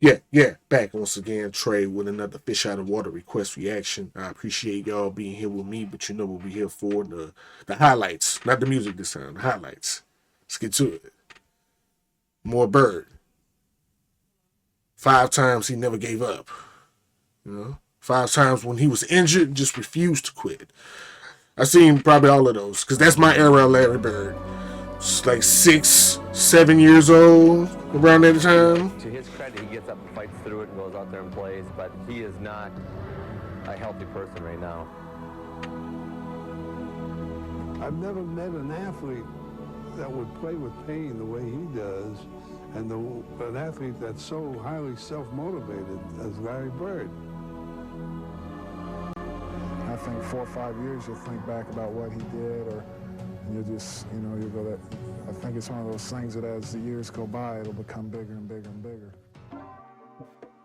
Yeah, back once again, Trey, with another fish out of water request reaction. I appreciate y'all being here with me, but you know what we're here for, the highlights, not the music this time, the highlights. Let's get to it. More Bird. 5 times he never gave up. You know, 5 times when he was injured, just refused to quit. I've seen probably all of those, because that's my era of Larry Bird. It's like 6, 7 years old around that time. To his credit, he gets up and fights through it and goes out there and plays, but he is not a healthy person right now. I've never met an athlete that would play with pain the way he does, and an athlete that's so highly self-motivated as Larry Bird. I think 4 or 5 years you'll think back about what he did, or you'll just, you'll go that. I think it's one of those things that as the years go by, it'll become bigger and bigger and bigger.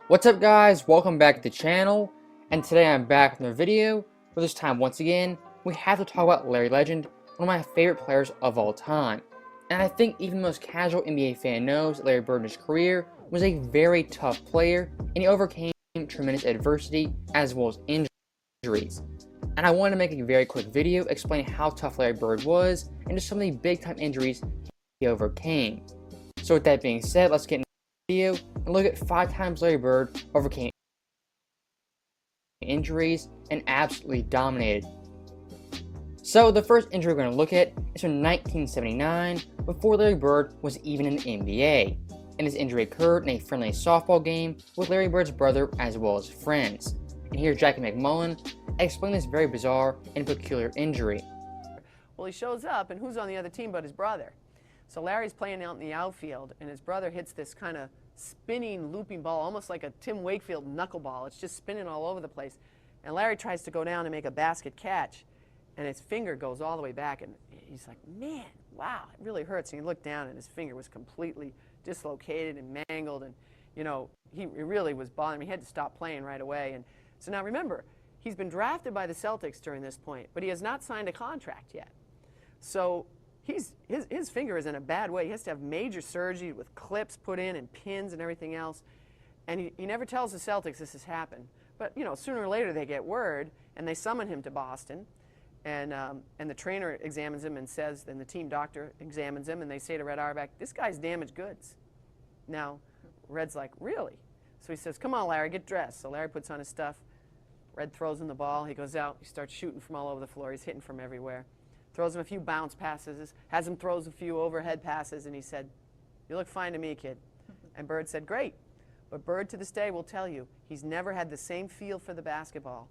What's up, guys? Welcome back to the channel, and today I'm back with another video, but this time, once again, we have to talk about Larry Legend, one of my favorite players of all time. And I think even the most casual NBA fan knows that Larry Bird in his career was a very tough player, and he overcame tremendous adversity as well as injuries. And I wanted to make a very quick video explaining how tough Larry Bird was and just some of the big time injuries he overcame. So with that being said, let's get into the video and look at 5 times Larry Bird overcame injuries and absolutely dominated. So the first injury we're going to look at is from 1979, before Larry Bird was even in the NBA. And this injury occurred in a friendly softball game with Larry Bird's brother as well as friends. And here's Jackie McMullen explain this very bizarre and peculiar injury. Well, he shows up, and who's on the other team but his brother? So Larry's playing out in the outfield, and his brother hits this kind of spinning, looping ball, almost like a Tim Wakefield knuckleball. It's just spinning all over the place. And Larry tries to go down and make a basket catch, and his finger goes all the way back, and he's like, man, wow, it really hurts. And he looked down, and his finger was completely dislocated and mangled, and, it really was bothering him. He had to stop playing right away. And so now remember, he's been drafted by the Celtics during this point, but he has not signed a contract yet. So his finger is in a bad way. He has to have major surgery with clips put in and pins and everything else. And he never tells the Celtics this has happened. But, sooner or later they get word, and they summon him to Boston. And the trainer examines him and says, and the team doctor examines him, and they say to Red Auerbach, this guy's damaged goods. Now, Red's like, really? So he says, come on, Larry, get dressed. So Larry puts on his stuff. Red throws him the ball. He goes out. He starts shooting from all over the floor. He's hitting from everywhere. Throws him a few bounce passes, has him throws a few overhead passes, and he said, you look fine to me, kid. And Bird said, great. But Bird to this day will tell you he's never had the same feel for the basketball.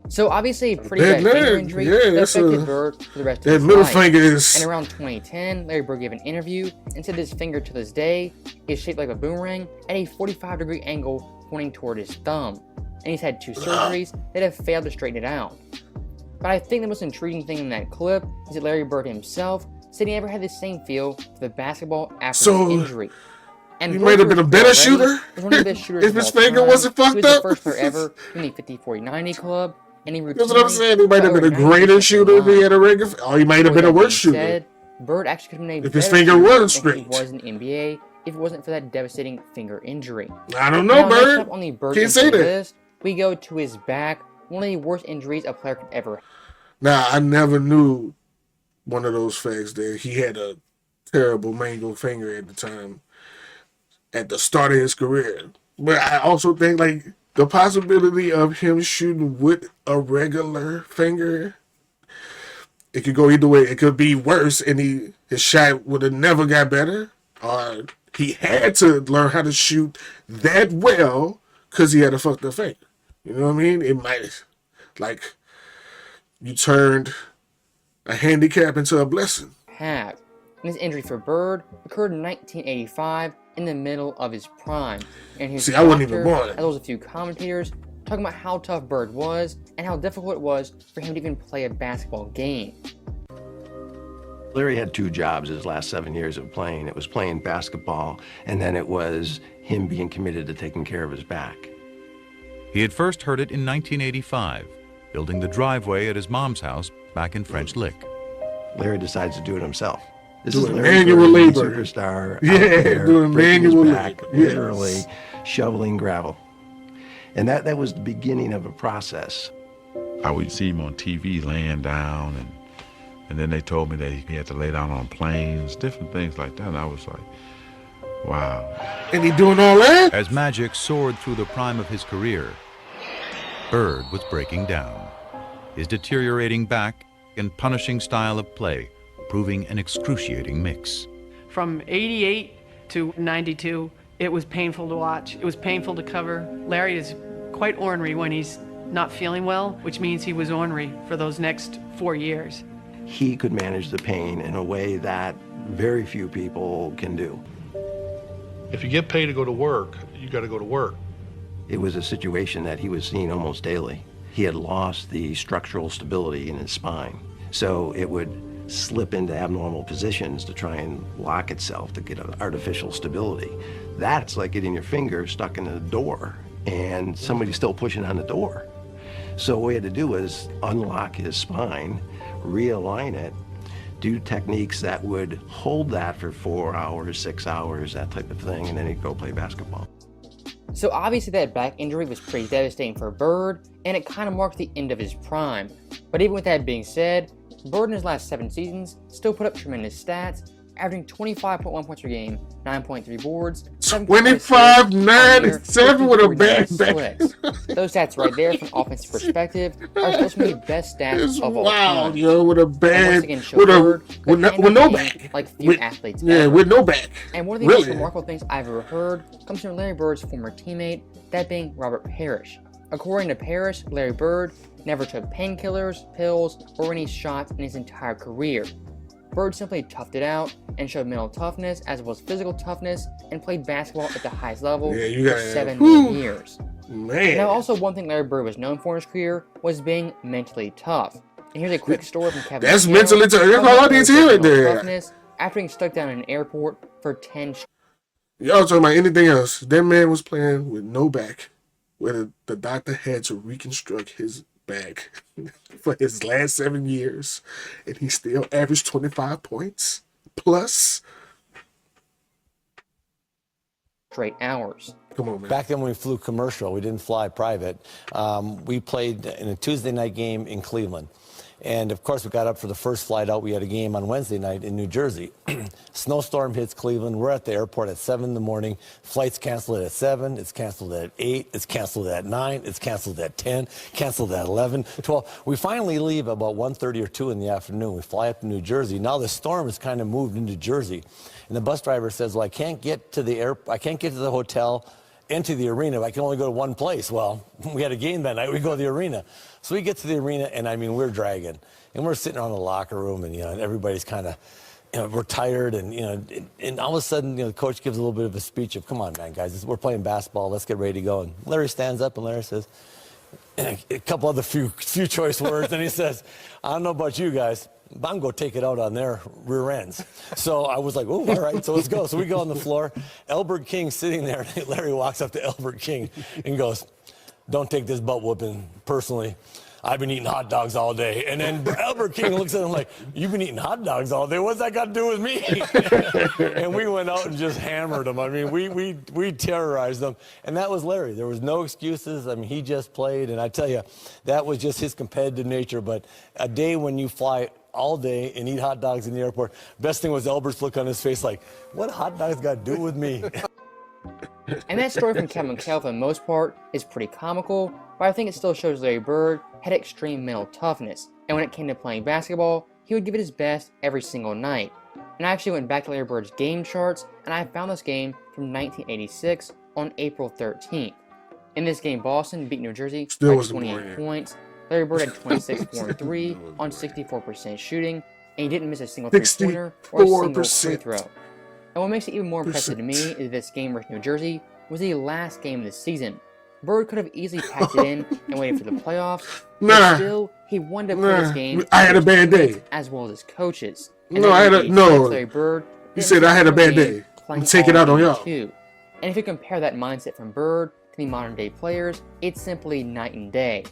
So obviously a pretty bad finger injury that affected Bird for the rest of his middle life. Finger is... And around 2010, Larry Bird gave an interview and said his finger to this day is shaped like a boomerang at a 45-degree angle pointing toward his thumb. And he's had 2 surgeries that have failed to straighten it out. But I think the most intriguing thing in that clip is that Larry Bird himself said he never had the same feel for the basketball after the injury. And he might have been a better shooter one of the best shooters if his finger wasn't fucked up. He was the first player ever in the 50-40-90 club. And he that's what I'm saying. He might have been a greater shooter if he had a regular. Or he might have been a worse shooter. Bird actually could have been a if his finger wasn't straight. He was in the NBA if it wasn't for that devastating finger injury. I don't know, now, Bird. Next up on the Bird Can't say that. List, we go to his back, one of the worst injuries a player could ever have. Now, I never knew one of those facts that he had a terrible mangled finger at the time, at the start of his career. But I also think, like, the possibility of him shooting with a regular finger, it could go either way. It could be worse, and his shot would have never got better, or he had to learn how to shoot that well because he had a fucked up finger. You know what I mean? It might, like, you turned a handicap into a blessing. And this injury for Bird occurred in 1985 in the middle of his prime. And here's I wasn't even born. As well as a few commentators talking about how tough Bird was and how difficult it was for him to even play a basketball game. Larry had 2 jobs his last 7 years of playing. It was playing basketball, and then it was him being committed to taking care of his back. He had first heard it in 1985, building the driveway at his mom's house back in French Lick. Larry decides to do it himself. This Doing is Larry manual Bird, labor. superstar. Yeah, out there doing breaking his manual back, labor. Yes. literally shoveling gravel. And that was the beginning of a process. I would see him on TV laying down, and then they told me that he had to lay down on planes, different things like that. And I was like, wow. And he doing all that? As Magic soared through the prime of his career, Bird was breaking down. His deteriorating back and punishing style of play proving an excruciating mix. From 88 to 92, it was painful to watch. It was painful to cover. Larry is quite ornery when he's not feeling well, which means he was ornery for those next 4 years. He could manage the pain in a way that very few people can do. If you get paid to go to work, you got to go to work. It was a situation that he was seeing almost daily. He had lost the structural stability in his spine, so it would slip into abnormal positions to try and lock itself to get an artificial stability. That's like getting your finger stuck in a door and somebody's still pushing on the door. So what we had to do was unlock his spine, realign it, do techniques that would hold that for 4 hours, 6 hours, that type of thing, and then he'd go play basketball. So obviously that back injury was pretty devastating for Bird, and it kind of marked the end of his prime. But even with that being said, Bird in his last 7 seasons still put up tremendous stats, averaging 25.1 points per game, 9.3 boards, 25, 9, and 7 with a bad back. Those stats right there from offensive perspective are supposed to be the best stats It's of all wild, time. yo, with a And bad, once again, show with Bird with could no end up back. being like few With- athletes Yeah, ever. with no back. And one of the most Really? remarkable things I've ever heard comes from Larry Bird's former teammate, that being Robert Parrish. According to Parrish, Larry Bird never took painkillers, pills, or any shots in his entire career. Bird simply toughed it out and showed mental toughness as well as physical toughness and played basketball at the highest level Yeah, you for gotta- 7 whew. years. Man. Now, also one thing Larry Bird was known for in his career was being mentally tough. And here's a quick story from Kevin. That's McHale mentally tough. That's about all I Bird's need to hear right mental there. toughness after being stuck down in an airport for 10 Y'all talking about anything else? That man was playing with no back, where the doctor had to reconstruct his back for his last 7 years, and he still averaged 25 points plus. straight hours. Come on, man. Back then when we flew commercial, we didn't fly private. We played in a Tuesday night game in Cleveland. And of course, we got up for the first flight out. We had a game on Wednesday night in New Jersey. Snowstorm hits Cleveland. We're at the airport at 7 in the morning. Flight's canceled at 7. It's canceled at 8. It's canceled at 9. It's canceled at 10. Canceled at 11, 12. We finally leave about 1:30 or 2 in the afternoon. We fly up to New Jersey. Now the storm has kind of moved into Jersey. And the bus driver says, well, I can't get to the hotel into the arena, but I can only go to one place. Well, we had a game that night. We go to the arena. So we get to the arena, and I mean, we're dragging. And we're sitting around the locker room, and, and everybody's kind of, we're tired. And, and all of a sudden, the coach gives a little bit of a speech of, come on, man, guys, we're playing basketball. Let's get ready to go. And Larry stands up, and Larry says, a couple other few choice words, and he says, I don't know about you guys, but I'm going to take it out on their rear ends. So I was like, oh, all right, so let's go. So we go on the floor. Albert King sitting there. Larry walks up to Albert King and goes, don't take this butt whooping personally. I've been eating hot dogs all day. And then Albert King looks at him like, you've been eating hot dogs all day? What's that got to do with me? And we went out and just hammered him. I mean, we terrorized them. And that was Larry. There was no excuses. I mean, he just played. And I tell you, that was just his competitive nature. But a day when you fly all day and eat hot dogs in the airport, best thing was Albert's look on his face like, what hot dogs got to do with me? And that story from Kevin McHale, for the most part, is pretty comical, but I think it still shows Larry Bird had extreme mental toughness, and when it came to playing basketball, he would give it his best every single night. And I actually went back to Larry Bird's game charts, and I found this game from 1986 on April 13th. In this game, Boston beat New Jersey by 28 points. Larry Bird had 26, 4, and 3 on 64% shooting, and he didn't miss a single three-pointer or a single free throw. And what makes it even more impressive to me is this game versus New Jersey was the last game of the season. Bird could have easily packed it in and waited for the playoffs, but still, he wanted to play this game. I had a bad day. As well as his coaches. No, I had a, no. Larry Bird, You said I had a bad day. Take it out on y'all. And if you compare that mindset from Bird to the modern day players, it's simply night and day.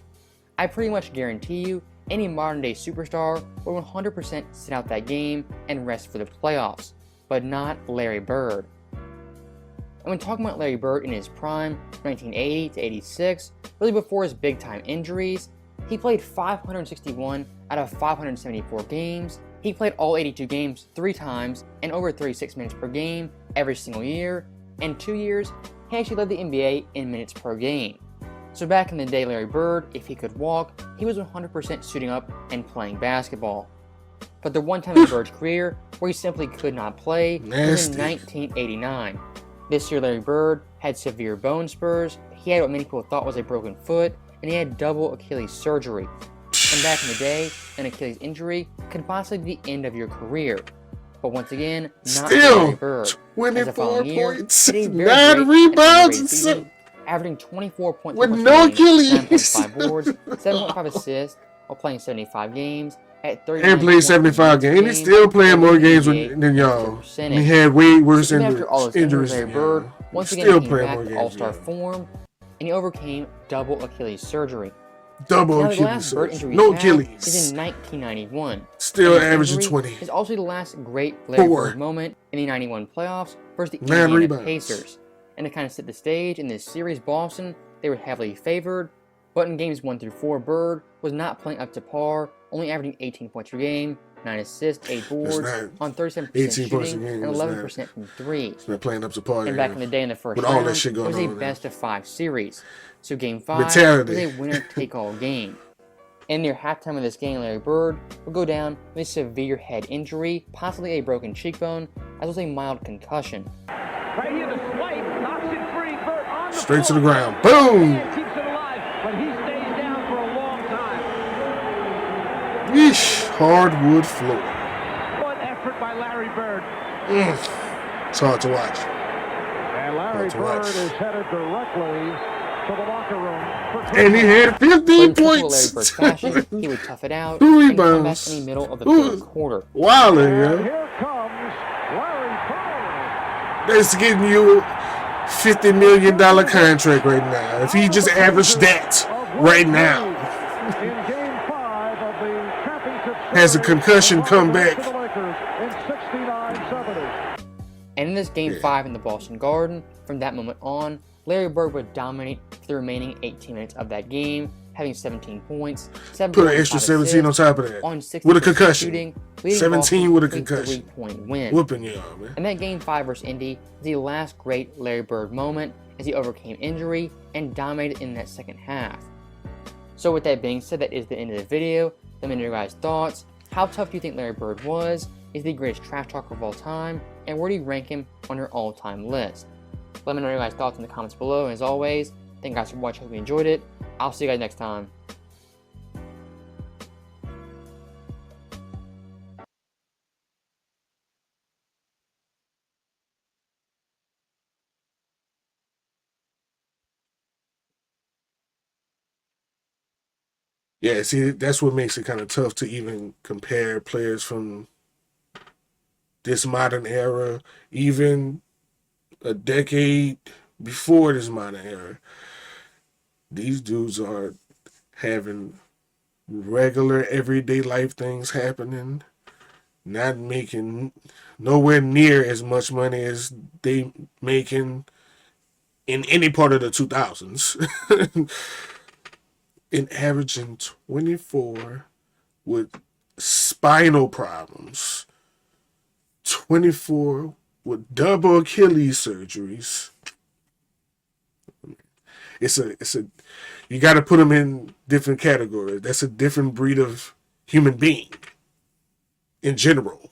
I pretty much guarantee you any modern-day superstar would 100% sit out that game and rest for the playoffs, but not Larry Bird. And when talking about Larry Bird in his prime, 1980 to 86, really before his big-time injuries, he played 561 out of 574 games. He played all 82 games 3 times and over 36 minutes per game every single year. In 2 years, he actually led the NBA in minutes per game. So back in the day, Larry Bird, if he could walk, he was 100% suiting up and playing basketball. But the one time in Bird's career where he simply could not play was in 1989. This year, Larry Bird had severe bone spurs, he had what many people thought was a broken foot, and he had double Achilles surgery. And back in the day, an Achilles injury could possibly be the end of your career. But once again, not Larry Bird. 24 year, points, he had a 9 rebounds, and season, averaging 24 points with no Achilles, 9.5 boards, 7.5 assists, while playing 75 games. At 39 and played 75 games. And he's still playing more games than y'all. And he had way worse so after all those injuries Larry than Bird y'all. once He's again still came playing back more to games all-star than y'all. form, and he overcame double Achilles surgery. Double now, the Achilles last Bird surgery. injury No he had Achilles. is in 1991. Still And his averaging injury 20. is also the last great Larry 4. Bird moment in the 91 playoffs versus the 9 Indiana rebounds. Pacers. And to kind of set the stage, in this series, Boston, they were heavily favored, but in games 1 through 4, Bird was not playing up to par, only averaging 18 points per game, 9 assists, 8 boards, on 37% 18 points a shooting, game and is 11% from 3. It's not playing up to par. And back in the day, in the first with round, all that shit it going was a on. best-of-5 series. So Game 5 was Mentality. a winner-take-all game. And near halftime of this game, Larry Bird would go down with a severe head injury, possibly a broken cheekbone, as well as a mild concussion. Right here, the swipe knocks it free. Bird on the Straight to the floor. ground. Boom! And keeps it alive, but he stays down for a long time. Yeesh. Hardwood floor. What effort by Larry Bird. It's hard to watch. And Larry Bird is headed directly to the locker room. And he had 15 But in typical Larry points. Bird fashion, he would tough it out 2 and come back rebounds. in the middle of the Ooh. third quarter. Wilding, And yo. here comes Larry Bird. That's getting you a $50 million contract right now. If he just averaged that right now. In game 5 of the championship Has a concussion series, comeback. to the Lakers in 69-70. And in this Game 5 in the Boston Garden, from that moment on, Larry Bird would dominate for the remaining 18 minutes of that game, having 17 points, 7 Put an extra 17 on top of that. on 60% With a concussion. shooting, leading 17 Boston with a to concussion. 3-point win. Whooping y'all, man. And that Game 5 versus Indy is the last great Larry Bird moment as he overcame injury and dominated in that second half. So with that being said, that is the end of the video. Let me know your guys' thoughts. How tough do you think Larry Bird was? Is he the greatest trash talker of all time? And where do you rank him on your all-time list? Let me know your guys' thoughts in the comments below. And as always, thank you guys for watching. Hope you enjoyed it. I'll see you guys next time. Yeah, see, that's what makes it kind of tough to even compare players from this modern era, even a decade before this modern era. These dudes are having regular, everyday life things happening, not making nowhere near as much money as they making in any part of the 2000s. In averaging 24 with spinal problems, 24 with double Achilles surgeries. It's a you got to put them in different categories. That's a different breed of human being in general.